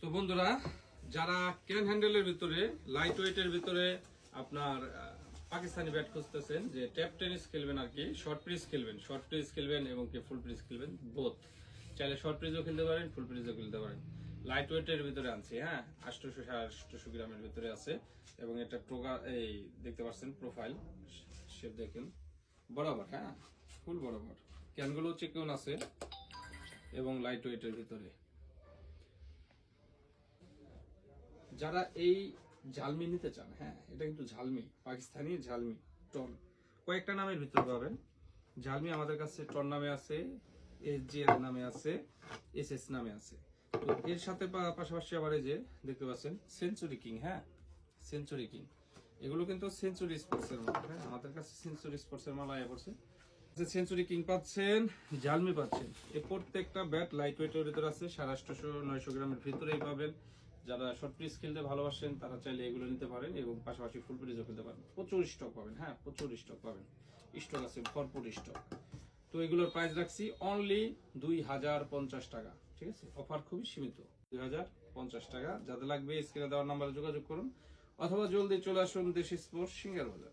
তো বন্ধুরা, যারা ক্যান হ্যান্ডেলের ভিতরে লাইট ওয়েটের ভিতরে আপনার পাকিস্তানি ব্যাট খুঁজতেছেন, যে ট্যাপ টেনিস খেলবেন আর কি, শর্ট পিচ খেলবেন এবং কি ফুল পিচ খেলবেন, বোথ চাইলে শর্ট পিচও খেলতে পারেন, ফুল পিচও খেলতে পারেন। লাইট ওয়েটের ভিতরে আনছি, হ্যাঁ, 800-850 গ্রামের ভিতরে আছে। এবং এটা এই দেখতে পাচ্ছেন প্রোফাইল শেপ দেখেন, বরাবর, হ্যাঁ, ফুল বরাবর। ক্যানগুলো চিকন আছে এবং লাইট ওয়েটের ভিতরে। যারা এই ঝালমি নিতে চান, হ্যাঁ, এটা কিন্তু ঝালমি, পাকিস্তানি ঝালমি টন, কয়েকটা নামের ভিতরে পাবেন। ঝালমি আমাদের কাছে টন নামে আছে, SGL নামে আছে, SS নামে আছে। তো এর সাথে পাশাপাশি আবার এই যে দেখতে পাচ্ছেন সেঞ্চুরি কিং, হ্যাঁ, সেঞ্চুরি কিং, এগুলো কিন্তু সেঞ্চুরি স্পোর্টসের মাল, হ্যাঁ, আমাদের কাছে সেঞ্চুরি স্পোর্টসের মাল আয়া পড়ছে। সেঞ্চুরি কিং পাচ্ছেন, ঝালমি পাচ্ছেন। এই প্রত্যেকটা ব্যাট লাইট ওয়েটের ভিতরে আছে, 850-900 গ্রামের ভিতরেই পাবেন। যারা শর্ট পিচ খেলতে ভালোবাসেন তারা চাইলে এগুলো নিতে পারেন এবং পাশাপাশি ফুল পিচও খেলতে পারেন। প্রচুর স্টক পাবেন, হ্যাঁ, প্রচুর স্টক পাবেন, স্টক আছে, ভরপুর স্টক। তো এগুলোর প্রাইস রাখছি অনলি 2050 টাকা, ঠিক আছে, অফার খুবই সীমিত, 2050 টাকা। যাদের লাগবে স্ক্রিনে দেওয়ার নাম্বারে যোগাযোগ করুন অথবা জলদি চলে আসুন দেশি স্পোর্টস সিঙ্গার বাজার।